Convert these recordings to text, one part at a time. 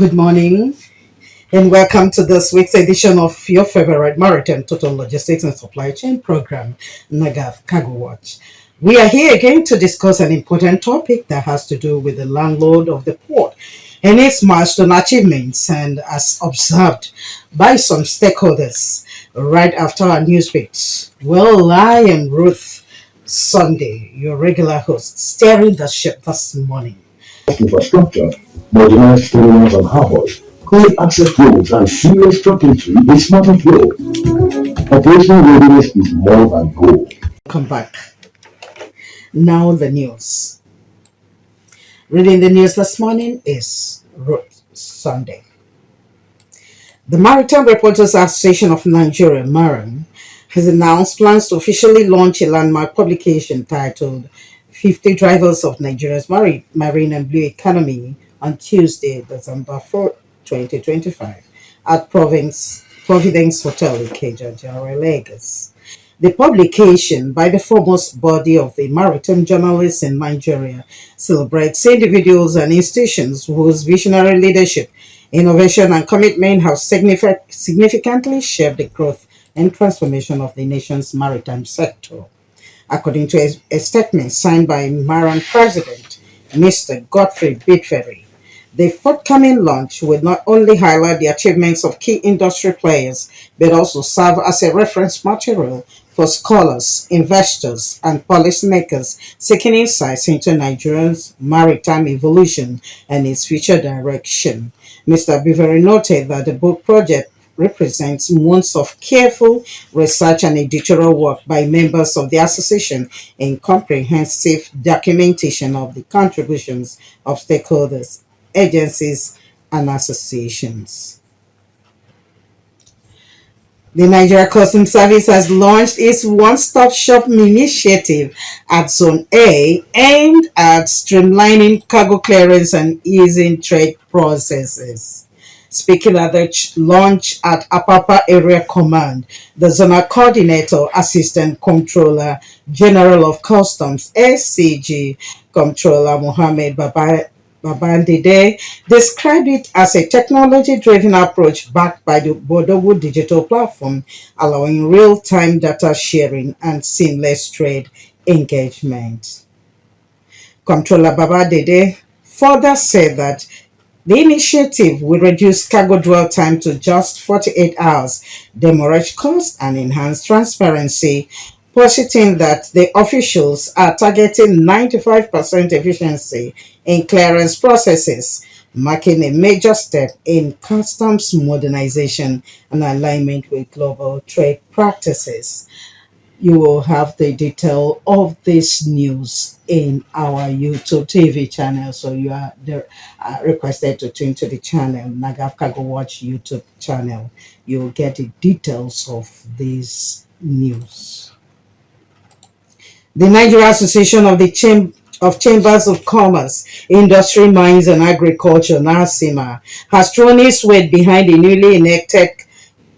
Good morning and welcome to this week's edition of your favorite maritime total logistics and supply chain program, NAGAFF Cargo Watch. We are here again to discuss an important topic that has to do with the landlord of the port and its milestone achievements, and as observed by some stakeholders right after our news beats. Well, I am Ruth Sunday, your regular host, steering the ship this morning. Infrastructure, modernized terminals and harbors, clear access roads and seamless truck entry with smarter flow. Operational readiness is more than goal. Come back. Now the news. Reading the news this morning is Ruth Sunday. The Maritime Reporters Association of Nigeria, MARAN, has announced plans to officially launch a landmark publication titled 50 Drivers of Nigeria's Marine and Blue Economy on Tuesday, December 4, 2025, at Providence Hotel, Ikeja, Jare, Lagos. The publication, by the foremost body of the maritime journalists in Nigeria, celebrates individuals and institutions whose visionary leadership, innovation, and commitment have significantly shaped the growth and transformation of the nation's maritime sector. According to a statement signed by MARAN President Mr. Godfrey Bidferry, the forthcoming launch will not only highlight the achievements of key industry players, but also serve as a reference material for scholars, investors, and policymakers seeking insights into Nigeria's maritime evolution and its future direction. Mr. Bidferry noted that the book project represents months of careful research and editorial work by members of the association in comprehensive documentation of the contributions of stakeholders, agencies, and associations. The Nigeria Customs Service has launched its one-stop shop initiative at Zone A aimed at streamlining cargo clearance and easing trade processes. Speaking at the launch at Apapa Area Command, the Zonal Coordinator, Assistant Comptroller General of Customs, SCG, Comptroller Mohammed Babandide, described it as a technology-driven approach backed by the Bodogu digital platform, allowing real-time data sharing and seamless trade engagement. Comptroller Babandide further said that the initiative will reduce cargo dwell time to just 48 hours, demurrage costs, and enhance transparency, positing that the officials are targeting 95% efficiency in clearance processes, marking a major step in customs modernization and alignment with global trade practices. You will have the detail of this news in our YouTube TV channel. So you are requested to tune to the channel, NAGAFF Cargo Watch YouTube channel. You'll get the details of this news. The Nigeria Association of the Chambers of Commerce, Industry, Mines and Agriculture, NASIMA, has thrown its weight behind the newly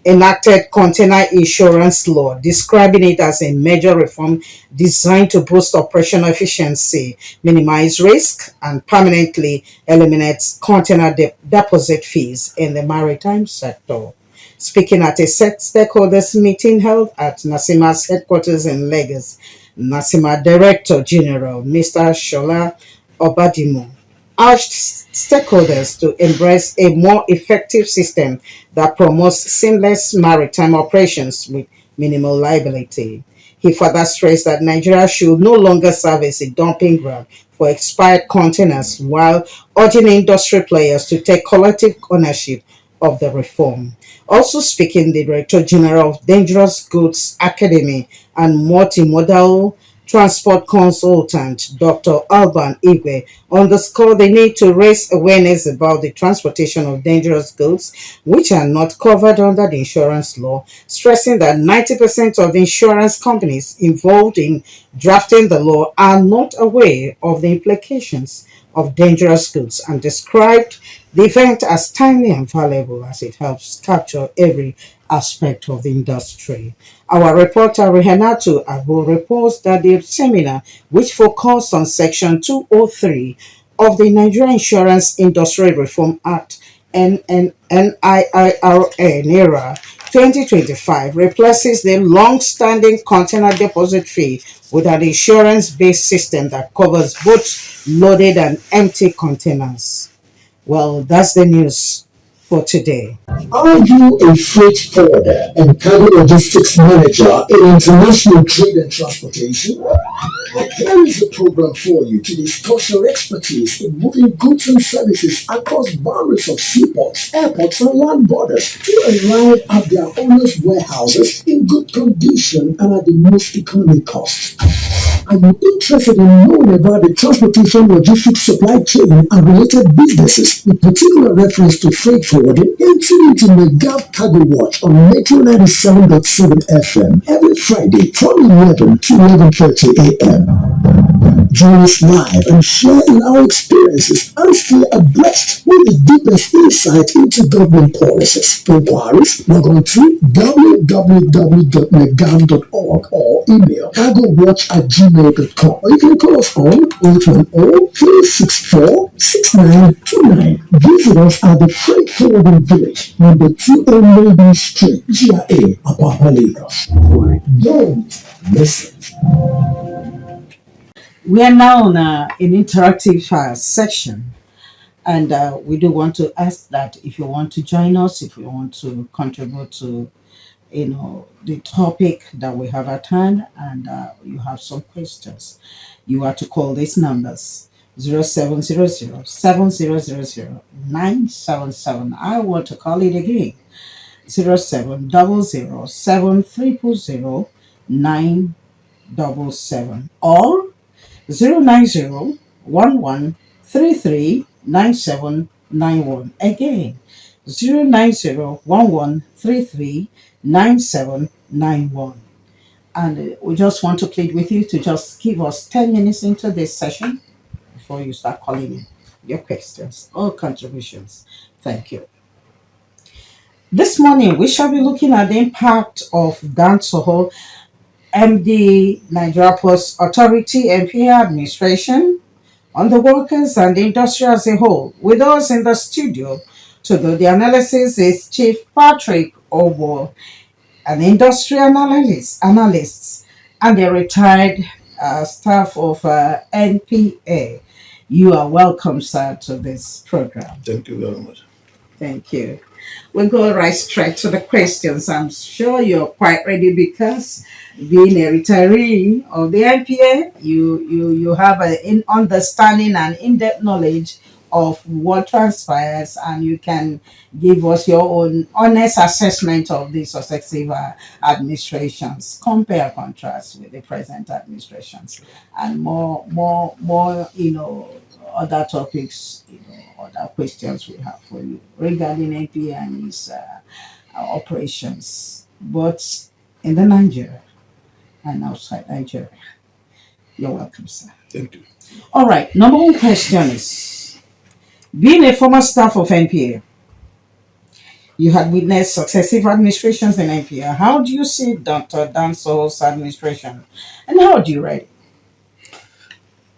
enacted container insurance law, describing it as a major reform designed to boost operational efficiency, minimize risk, and permanently eliminate container deposit fees in the maritime sector. Speaking at a stakeholders meeting held at NASIMA's headquarters in Lagos, NASIMA Director General Mr. Shola Obadimo urged stakeholders to embrace a more effective system that promotes seamless maritime operations with minimal liability. He further stressed that Nigeria should no longer serve as a dumping ground for expired containers, while urging industry players to take collective ownership of the reform. Also speaking, the Director General of Dangerous Goods Academy and Multimodal Transport Consultant, Dr. Alban Igwe, underscored the need to raise awareness about the transportation of dangerous goods which are not covered under the insurance law, stressing that 90% of the insurance companies involved in drafting the law are not aware of the implications of dangerous goods, and described the event as timely and valuable as it helps capture every aspect of the industry. Our reporter Rehanatu Ogbo reports that the seminar, which focused on Section 203 of the Nigeria Insurance Industry Reform Act, NIRA 2025 replaces the long-standing container deposit fee with an insurance-based system that covers both loaded and empty containers. Well, that's the news for today. Are you a freight forwarder and cargo logistics manager in international trade and transportation? Here is a program for you to discuss your expertise in moving goods and services across boundaries of seaports, airports, and land borders to arrive at their owners' warehouses in good condition and at the most economic cost. Are you interested in knowing about the transportation, logistics, supply chain, and related businesses, with particular reference to freight forwarding? Tune into NAGAFF Cargo Watch on Metro 97.7 FM every Friday from 11 to 11:30 a.m. Join us live and share in our experiences and stay abreast with the deepest insight into government policies. For inquiries, log on to www.nagav.org or email cargowatch@gmail.com, or you can call us on 810-364-6929. Visit us at the Freight Forwarding Village, number 2A Maiden Street, GRA, Apapa, Lagos. Don't miss it. We are now on an interactive section, and we do want to ask that if you want to join us, if you want to contribute to the topic that we have at hand, and you have some questions, you are to call these numbers: 0700 I want to call it again: 0700 or 09011339791. Again, 09011339791. And we just want to plead with you to just give us 10 minutes into this session before you start calling in your questions or contributions. Thank you. This morning, we shall be looking at the impact of Dan Soho, MD, Nigeria Post Authority, NPA administration, on the workers and the industry as a whole. With us in the studio to do the analysis is Chief Patrick Ogbo, an industry analyst and a retired staff of NPA. You are welcome, sir, to this program. Thank you very much. Thank you. We'll go right straight to the questions. I'm sure you're quite ready because being a retiree of the NPA, you have an understanding and in-depth knowledge of what transpires, and you can give us your own honest assessment of the successive administrations, compare contrast with the present administrations, and more other topics, other questions we have for you regarding NPA and its operations, both in the Nigeria and outside Nigeria. You're welcome, sir. Thank you. All right. Number one question is: being a former staff of NPA, you had witnessed successive administrations in NPA. How do you see Dr. Dan Soho's administration, and how do you rate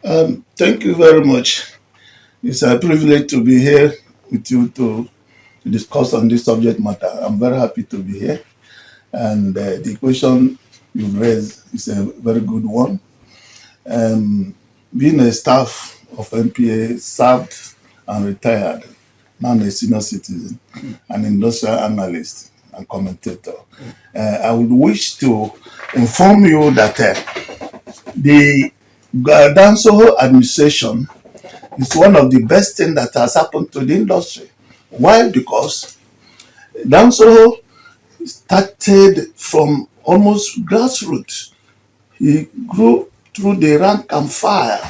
it? Thank you very much. It's a privilege to be here with you to discuss on this subject matter. I'm very happy to be here. And the question you've raised is a very good one. Being a staff of NPA, served and retired, now a senior citizen, an industrial analyst and commentator, I would wish to inform you that the Dan Soho administration is one of the best things that has happened to the industry. Why? Because Dan Soho started from almost grassroots. He grew through the rank and file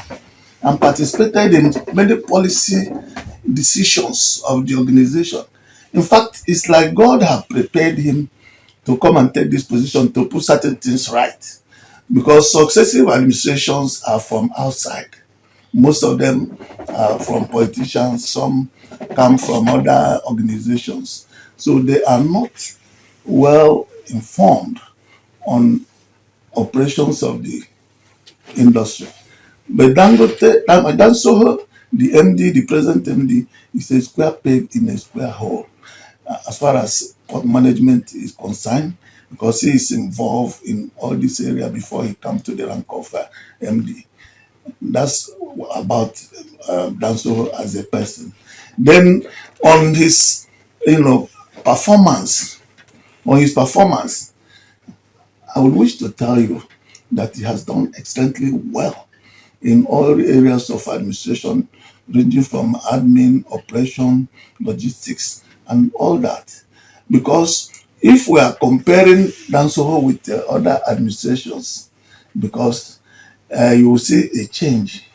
and participated in many policy decisions of the organization. In fact, it's like God had prepared him to come and take this position to put certain things right. Because successive administrations are from outside. Most of them are from politicians, some come from other organizations. So they are not well informed on operations of the industry. But Dan Soho The MD, the present MD, is a square peg in a square hole as far as port management is concerned, because he is involved in all this area before he come to the rank of MD. That's about Danso as a person. Then on his, performance, on his performance, I would wish to tell you that he has done excellently well in all areas of administration, ranging from admin, operation, logistics, and all that. Because if we are comparing Dansoho with other administrations, because you will see a change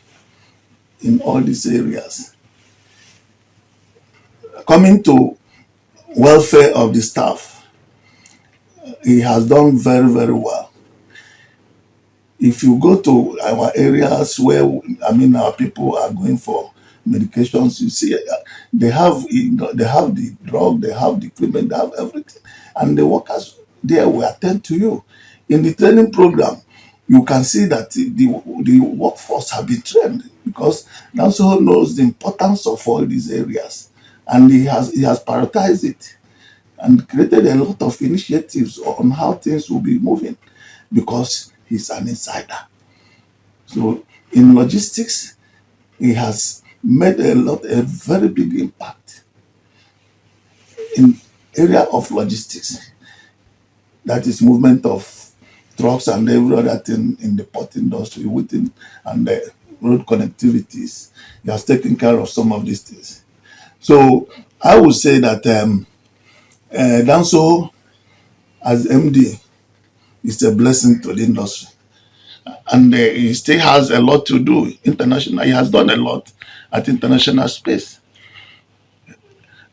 in all these areas. Coming to welfare of the staff, he has done very, very well. If you go to our areas where our people are going for medications, you see they have they have the drug, they have the equipment, they have everything, and the workers there will attend to you. In the training program, you can see that the workforce have been trained, because Nanso knows the importance of all these areas, and he has prioritized it and created a lot of initiatives on how things will be moving, because he's an insider. So in logistics, he has made a very big impact in area of logistics. That is movement of trucks and every other thing in the port industry within, and the road connectivities. He has taken care of some of these things. So I would say that Danso as MD is a blessing to the industry, and he still has a lot to do international. He has done a lot at international space,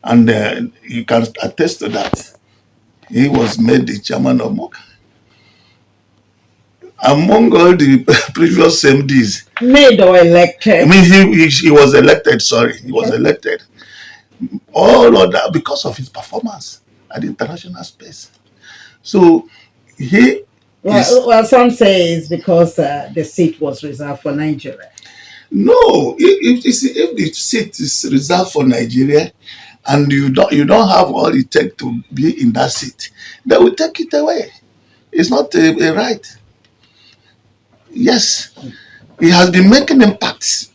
and you can attest to that. He was made the chairman of MOCA. Among all the previous MDs, Made or elected? he was elected. Sorry, he was Okay. elected. All of that because of his performance at the international space. So he is Well, some say it's because the seat was reserved for Nigeria. no. If the seat is reserved for Nigeria, and you don't have all it takes to be in that seat, they will take it away. It's not a right. Yes, he has been making impacts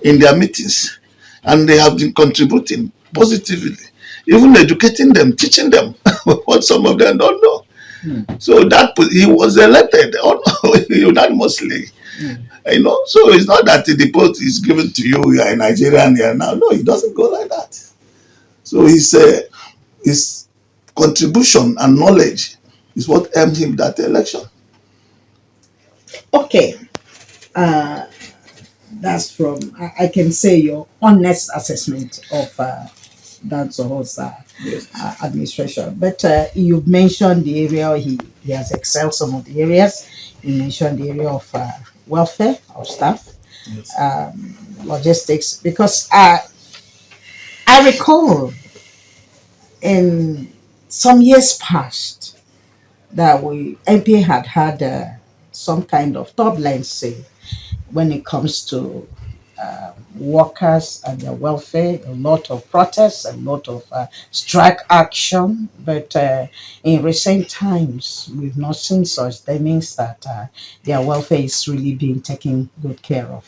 in their meetings, and they have been contributing positively, even educating them, teaching them what some of them don't know. So that he was elected unanimously. So it's not that the post is given to you. You are a Nigerian here now. No, it doesn't go like that. So his contribution and knowledge is what earned him that election. Okay, that's from I can say your honest assessment of that's whole Yes. administration. But you've mentioned the area he has excelled some of the areas. You mentioned the area of welfare of staff, Yes. logistics, because I recall in some years past that we NPA had some kind of turbulency when it comes to workers and their welfare, a lot of protests, a lot of strike action. But in recent times, we've not seen such. That means that their welfare is really being taken good care of.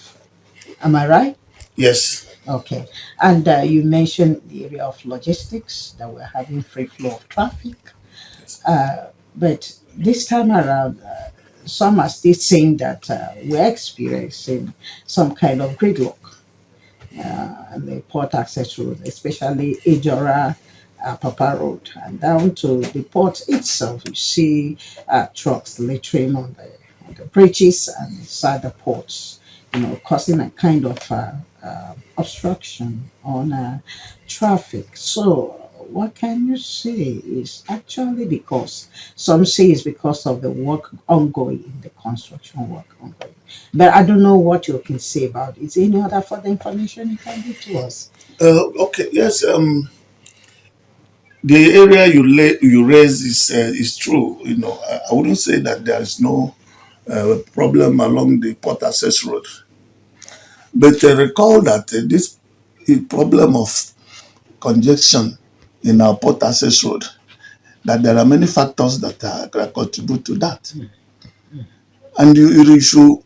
Am I right? Yes. Okay. And you mentioned the area of logistics, that we're having free flow of traffic. Yes. But this time around, some are still saying that we're experiencing some kind of gridlock and the port access road, especially Ejora Papa Road, and down to the port itself. You see trucks littering on the bridges and inside the ports, causing a kind of obstruction on traffic. So, what can you say is actually because some say it's because of the work ongoing, the construction work ongoing. But I don't know what you can say about it. Is there any other further information you can give to us? Okay. Yes. The area you raise is true. I wouldn't say that there is no problem along the port access road. But recall that this problem of congestion in our port access road, that there are many factors that contribute to that. And you should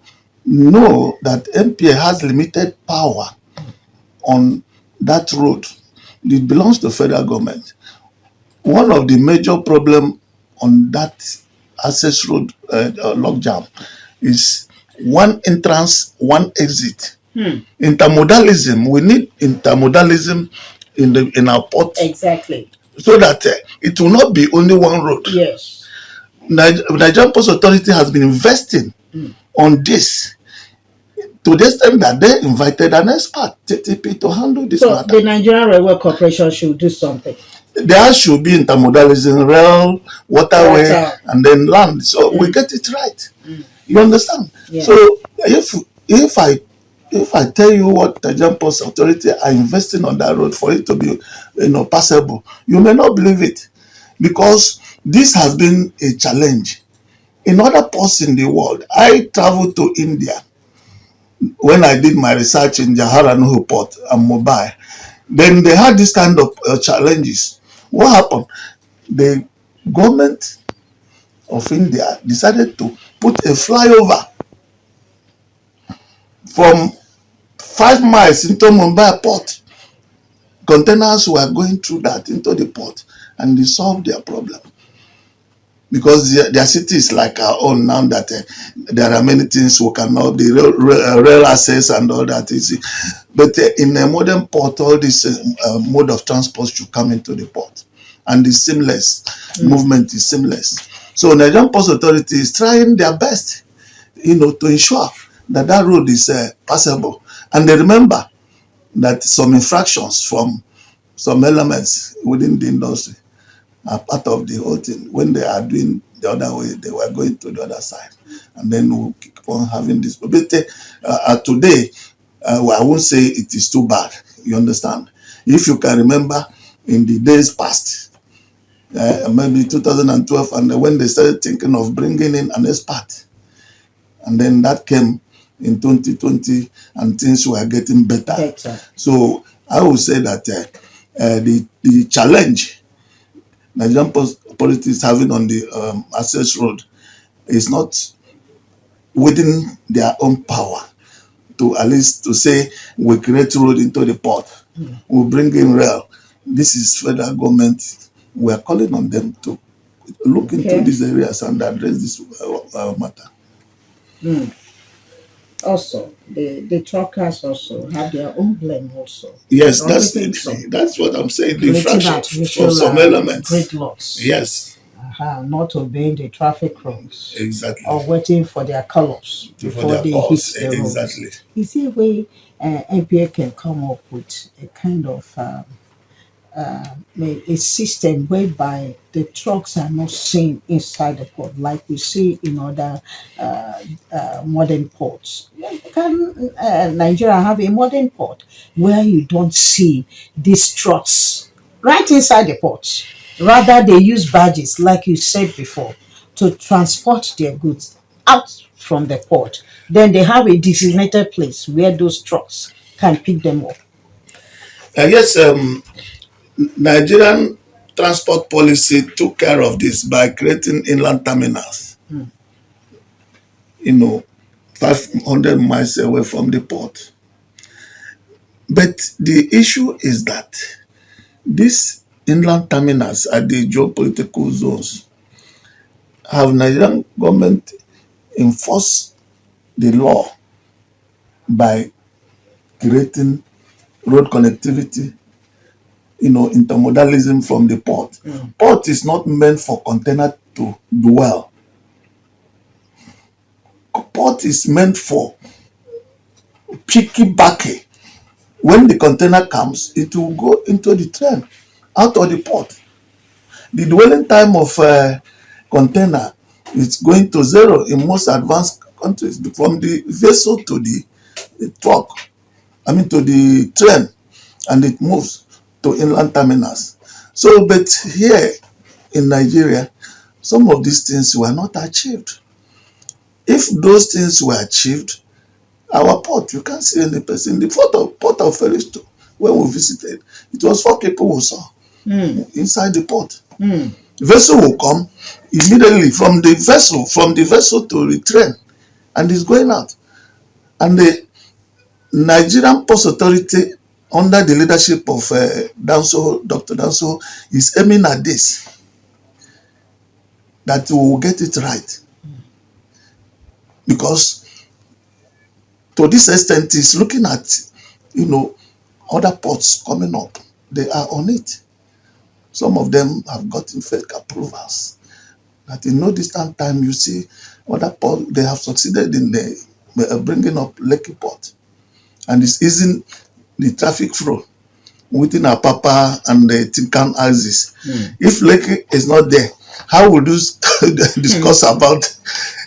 know that MPA has limited power on that road. It belongs to federal government. One of the major problems on that access road logjam is one entrance, one exit. Intermodalism, we need intermodalism in our port. Exactly. So that it will not be only one road. Yes. Nigerian Post Authority has been investing on this to the extent that they invited an expert, TTP, to handle this So matter. the Nigerian Railway Corporation should do something. There should be intermodalism, rail, waterway, Water. and then land. So we get it right. You understand? Yeah. So if I tell you what the Nigerian Post Authority are investing on that road for it to be passable, you may not believe it, because this has been a challenge in other ports in the world. I traveled to India when I did my research in Jawaharlal Port and Mumbai. Then they had this kind of challenges. What happened? The government of India decided to put a flyover from 5 miles into Mumbai port. Containers were going through that into the port, and they solved their problem. Because their city is like our own now, that there are many things we cannot, the rail access and all that. But in a modern port, all this mode of transport should come into the port. And the seamless movement is seamless. So Nigerian Post Authority is trying their best, to ensure that that road is passable. And they remember that some infractions from some elements within the industry are part of the whole thing. When they are doing the other way, they were going to the other side. And then we'll keep on having this. But today, I won't say it is too bad. You understand? If you can remember in the days past, maybe 2012, and when they started thinking of bringing in an expert, and then that came in 2020, and things were getting better. So I would say that the challenge Nigerian Post is having on the access road is not within their own power to at least to say we create road into the port, we bring in rail. This is federal government. We are calling on them to look into these areas and address this matter. Also, the truckers also have their own blame also. Yes, that's what I'm saying. The infraction for some elements. Gridlocks. Yes. Not obeying the traffic rules. Exactly. Or waiting for their colors before they hit the road. Exactly. Is there a way NPA can come up with a kind of a system whereby the trucks are not seen inside the port like we see in other modern ports? Can Nigeria have a modern port where you don't see these trucks right inside the port? Rather, they use barges, like you said before, to transport their goods out from the port. Then they have a designated place where those trucks can pick them up. Yes, Nigerian transport policy took care of this by creating inland terminals, 500 miles away from the port. But the issue is that these inland terminals at the geopolitical zones have Nigerian government enforced the law by creating road connectivity, intermodalism from the port. Port is not meant for container to dwell. Port is meant for piggybacking. When the container comes, it will go into the train, out of the port. The dwelling time of container is going to zero in most advanced countries, from the vessel to the truck, to the train, and it moves to inland terminals. So, but here in Nigeria, some of these things were not achieved. If those things were achieved, Our port, you can't see any person. The port of Felixstowe, when we visited, it was 4 people we saw inside the port. Vessel will come immediately from the vessel to the train, and it's going out. And the Nigerian Post Authority, under the leadership of Dr. Danso, is aiming at this, that we will get it right. Because to this extent, is looking at, other ports coming up. They are on it. Some of them have gotten fake approvals. That in no distant time, you see other ports, they have succeeded in bringing up Lekki Port. And it's easing the traffic flow within Apapa and the Tinkan axis. If Lekki is not there, how would you discuss about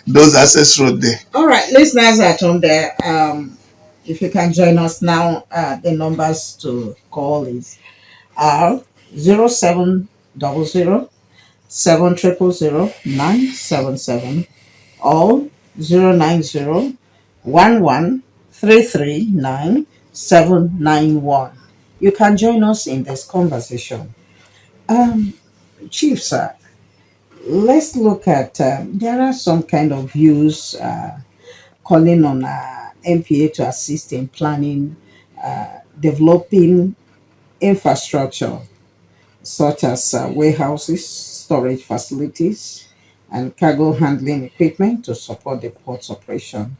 those access roads there? All right, listeners at home there, if you can join us now, the numbers to call is 0700 7000977 or 090 You can join us in this conversation. Chief, sir, let's look at there are some kind of views calling on MPA to assist in planning, developing infrastructure such as warehouses, storage facilities, and cargo handling equipment to support the port's operation.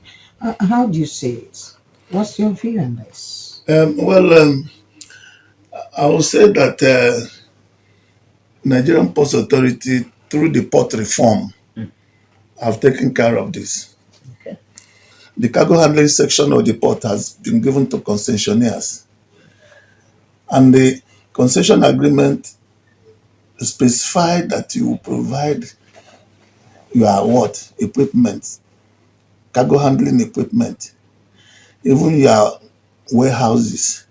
How do you see it? What's your view on this? I will say that Nigerian Post Authority, through the port reform, have taken care of this. Okay. The cargo handling section of the port has been given to concessionaires. And the concession agreement specified that you will provide your equipment, cargo handling equipment, even your warehouses.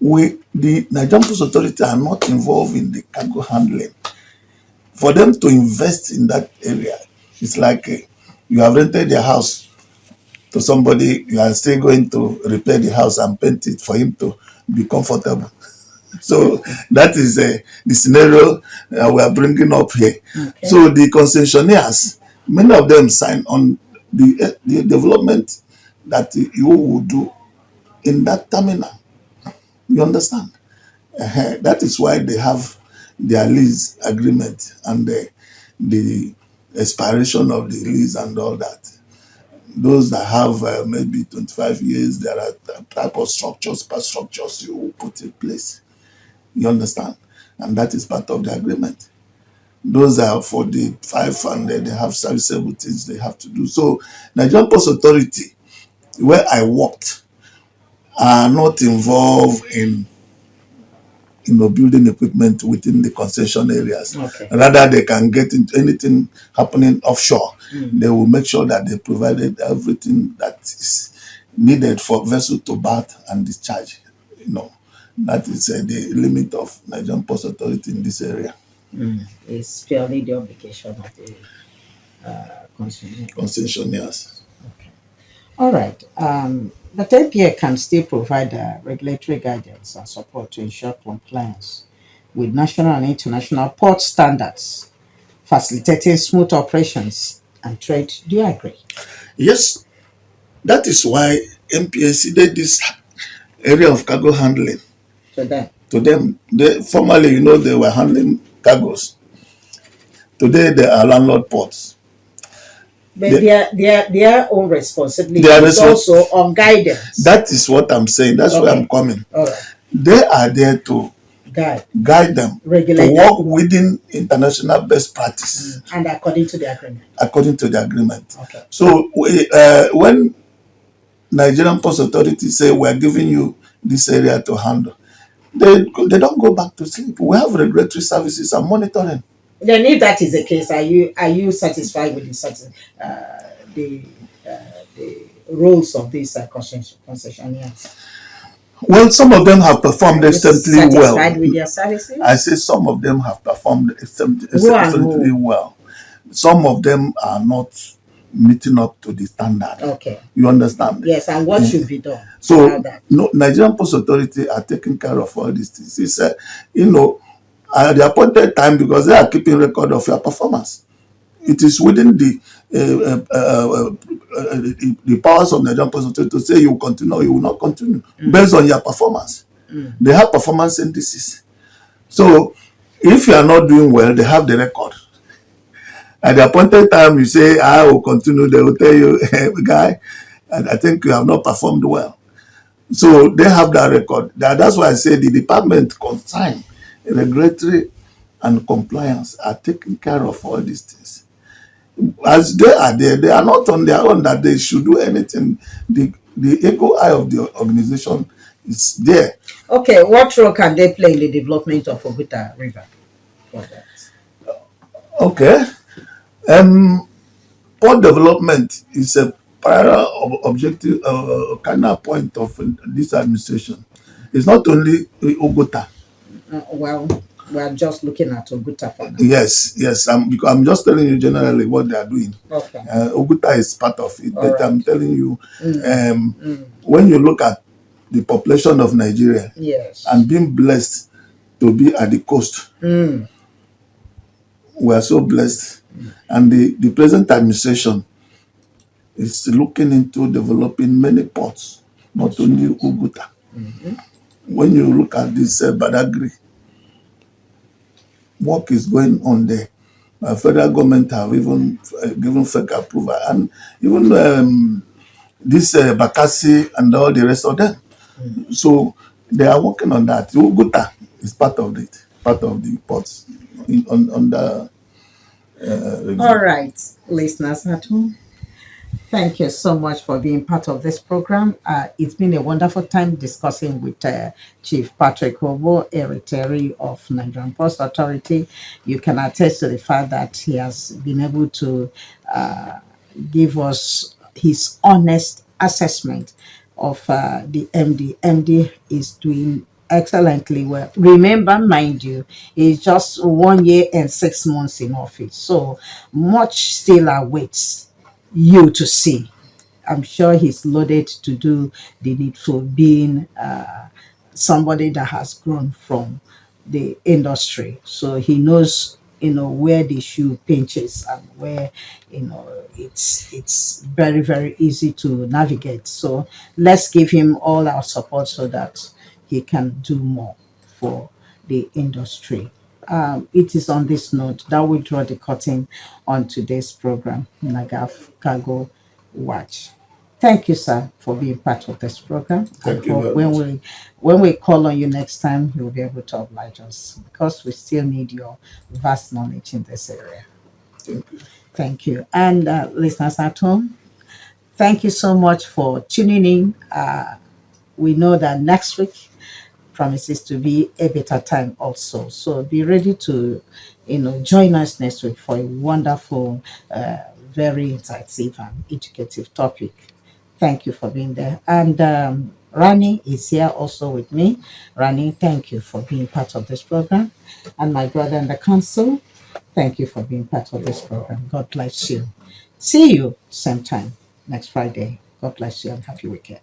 The Nigerian Post Authority are not involved in the cargo handling. For them to invest in that area, it's like you have rented your house to somebody, you are still going to repair the house and paint it for him to be comfortable. So that is the scenario we are bringing up here. Okay. So the concessionaires, many of them sign on the development that you will do in that terminal. You understand? That is why they have their lease agreement and the expiration of the lease and all that. Those that have maybe 25 years, there are type of structures, per structures you will put in place. You understand? And that is part of the agreement. Those are for the 5 and they have serviceable things they have to do. So Nigerian Post Authority, where I worked, are not involved in building equipment within the concession areas. Okay. Rather, they can get into anything happening offshore. They will make sure that they provided everything that is needed for vessel to berth and discharge. That is the limit of Nigerian Post Authority in this area. It's purely the obligation of the concessionaires. Okay. All right. But NPA can still provide regulatory guidance and support to ensure compliance with national and international port standards, facilitating smooth operations and trade. Do you agree? Yes. That is why NPA ceded this area of cargo handling to them. Formerly, they were handling cargoes. Today, they are landlord ports. But their own responsibility is also on guidance. That is what I'm saying. That's where I'm coming. All right. They are there to guide them, regulate to work within international best practice. And according to the agreement. According to the agreement. Okay. So when Nigerian Post Authority say we are giving you this area to handle, they don't go back to sleep. We have regulatory services and monitoring. Then, if that is the case, are you satisfied with the roles of these concessionaires? Well, some of them have performed exceptionally well. Satisfied with their services? I say some of them have performed exceptionally well. Some of them are not meeting up to the standard. Okay. You understand? Yes, and what should be done So about that? no, Nigerian Post Authority are taking care of all these things. It's at the appointed time, because they are keeping record of your performance. It is within the powers of Nigerian Post Authority to say you will continue or you will not continue based on your performance. They have performance indices. So if you are not doing well, they have the record. At the appointed time, you say, I will continue, they will tell you, hey, guy, I think you have not performed well. So they have that record. That's why I say the department concerned, regulatory and compliance, are taking care of all these things. As they are there, they are not on their own that they should do anything. The eagle eye of the organization is there. Okay, what role can they play in the development of Oguta River? For that? Okay. Port development is a prior objective, kind of point of this administration. It's not only Ogota. Well, we are just looking at Oguta for now. Yes. Because I'm just telling you generally what they are doing. Okay. Ogota is part of it, but right. I'm telling you, when you look at the population of Nigeria, Yes. and being blessed to be at the coast, we are so blessed, and the present administration is looking into developing many ports, not only Oguta. When you look at this Badagry, work is going on there. Federal government have even given fake approval, and even this Bakassi and all the rest of them. So they are working on that. Oguta is part of it, part of the ports on the. All right, listeners at home. Thank you so much for being part of this program. It's been a wonderful time discussing with Chief Patrick Ogbo, Eritrea of Nigerian Post Authority. You can attest to the fact that he has been able to give us his honest assessment of the MD. MD is doing excellently well. Remember, mind you, he's just 1 year and 6 months in office. So much still awaits you to see. I'm sure he's loaded to do the needful, being somebody that has grown from the industry. So he knows, where the shoe pinches and where, it's very, very easy to navigate. So let's give him all our support so that he can do more for the industry. It is on this note that we draw the curtain on today's program, NAGAFF Cargo Watch. Thank you, sir, for being part of this program. Thank I you hope very when we call on you next time, you'll be able to oblige us, because we still need your vast knowledge in this area. Thank you. Thank you. And listeners at home, thank you so much for tuning in. We know that next week promises to be a better time also. So be ready to, join us next week for a wonderful, very insightful and educative topic. Thank you for being there. And Rani is here also with me. Rani, thank you for being part of this program. And my brother in the council, thank you for being part of this program. God bless you. See you same time next Friday. God bless you and happy weekend.